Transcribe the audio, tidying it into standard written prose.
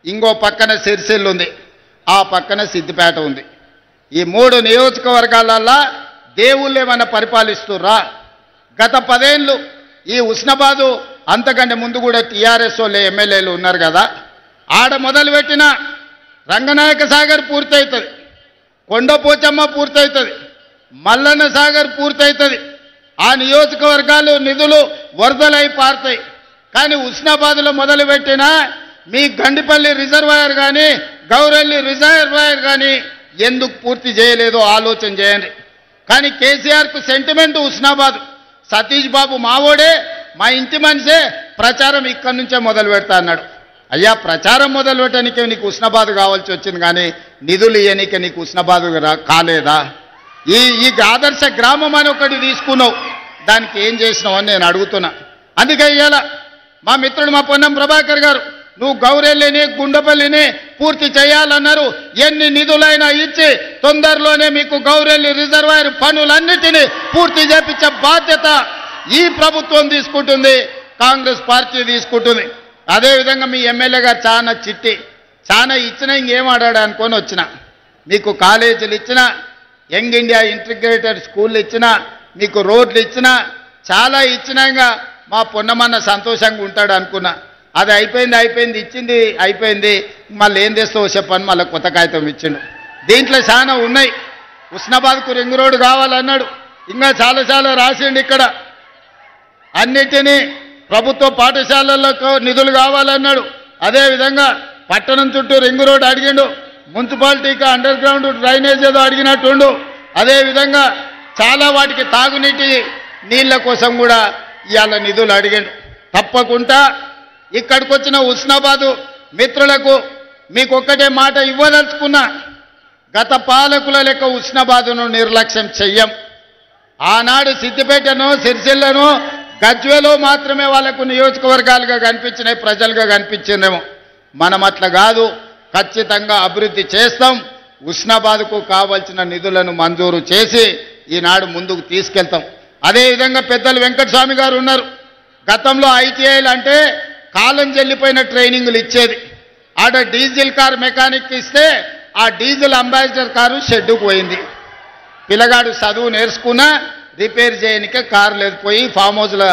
ఇంకో పక్కన సిరిసిల్ల ఉంది, ఆ పక్కన సిద్దిపేట ఉంది. ఈ 3 నియోజకవర్గాలల్లో దేవుళ్ళు ఏమైనా పరిపాలిస్తుర్రా? గత 10 ఏళ్ళు ఈ ఉస్నాబాదు అంతకంటే ముందు కూడా టీఆర్ఎస్ వాళ్ళు ఎమ్మెల్యేలు ఉన్నారు కదా, ఆడ మొదలుపెట్టిన రంగనాయక సాగర్ పూర్తవుతుంది, కొండపోచమ్మ పూర్తవుతుంది, మల్లన్న సాగర్ పూర్తవుతుంది. ఆ నియోజకవర్గాలు నిధులు వరదలై పారుతాయి. కానీ ఉస్నాబాద్లో మొదలుపెట్టిన మీ గండిపల్లి రిజర్వాయర్ కానీ గౌరెల్లి రిజర్వాయర్ కానీ ఎందుకు పూర్తి చేయలేదో ఆలోచన చేయండి. కానీ కేసీఆర్కు సెంటిమెంట్ ఉస్నాబాద్. సతీష్ బాబు మావోడే, మా ఇంటి మనిషే, ప్రచారం ఇక్కడి నుంచే మొదలు పెడతా అన్నాడు. అయ్యా, ప్రచారం మొదలు పెట్టడానికి నీకు ఉస్నాబాద్ కావాల్సి వచ్చింది, కానీ నిధులు ఇవ్వనీకి నీకు ఉస్నాబాద్ కాలేదా? ఈ ఆదర్శ గ్రామం అని ఒకటి తీసుకున్నావు, దానికి ఏం చేసినావు అని నేను అడుగుతున్నా. అందుకే ఇవాళ మా మిత్రుడు మా పొన్నం ప్రభాకర్ గారు, నువ్వు గౌరెల్లిని గుండపల్లిని పూర్తి చేయాలన్నారు. ఎన్ని నిధులైనా ఇచ్చి తొందరలోనే మీకు గౌరెల్లి రిజర్వాయర్ పనులన్నిటినీ పూర్తి చేపించే బాధ్యత ఈ ప్రభుత్వం తీసుకుంటుంది, కాంగ్రెస్ పార్టీ తీసుకుంటుంది. అదేవిధంగా మీ ఎమ్మెల్యే గారు చాలా ఇచ్చినా ఇంకేం ఆడాడు అనుకొని వచ్చిన, మీకు కాలేజీలు ఇచ్చినా, యంగ్ ఇండియా ఇంటిగ్రేటెడ్ స్కూళ్ళు ఇచ్చినా, మీకు రోడ్లు ఇచ్చినా, చాలా ఇచ్చినా ఇంకా మా పొన్నమన్న సంతోషంగా ఉంటాడు అనుకున్నా. అది అయిపోయింది, ఇచ్చింది అయిపోయింది, మళ్ళీ ఏం చేస్తావో చెప్పని మళ్ళీ కొత్త కాగితం ఇచ్చిండు. దీంట్లో చాలా ఉన్నాయి. ఉస్నాబాద్కు రింగ్ రోడ్డు కావాలన్నాడు, ఇంకా చాలా రాసిండు. ఇక్కడ అన్నిటినీ ప్రభుత్వ పాఠశాలలకు నిధులు కావాలన్నాడు. అదేవిధంగా పట్టణం చుట్టూ రింగ్ రోడ్డు అడిగిండు, మున్సిపాలిటీకి అండర్ గ్రౌండ్ డ్రైనేజ్ ఏదో అడిగినట్టుండు. అదేవిధంగా చాలా వాటికి తాగునీటి నీళ్ళ కోసం కూడా ఇవాళ నిధులు అడిగిండు. తప్పకుండా ఇక్కడికి వచ్చిన ఉస్నాబాదు మిత్రులకు మీకు ఒక్కటే మాట ఇవ్వదలుచుకున్నా, గత పాలకుల లెక్క ఉస్నాబాదును నిర్లక్ష్యం చెయ్యం. ఆనాడు సిద్దిపేటను, సిరిసిల్లను, గజ్వేలో మాత్రమే వాళ్లకు నియోజకవర్గాలుగా కనిపించినాయి, ప్రజలుగా కనిపించిందేమో. మనం అట్లా కాదు, ఖచ్చితంగా అభివృద్ధి చేస్తాం. ఉస్నాబాద్కు కావాల్సిన నిధులను మంజూరు చేసి ఈనాడు ముందుకు తీసుకెళ్తాం. అదేవిధంగా పెద్దలు వెంకటస్వామి గారు ఉన్నారు. గతంలో ఐటీఐలు అంటే కాలం చెల్లిపోయిన ట్రైనింగ్లు ఇచ్చేది. ఆడ డీజిల్ కార్ మెకానిక్ ఇస్తే ఆ డీజిల్ అంబాసిడర్ కారు షెడ్డుకు పోయింది. పిల్లగాడు చదువు నేర్చుకున్నా రిపేర్ చేయనికే కారు లేదు, పోయి ఫామ్ హౌస్లో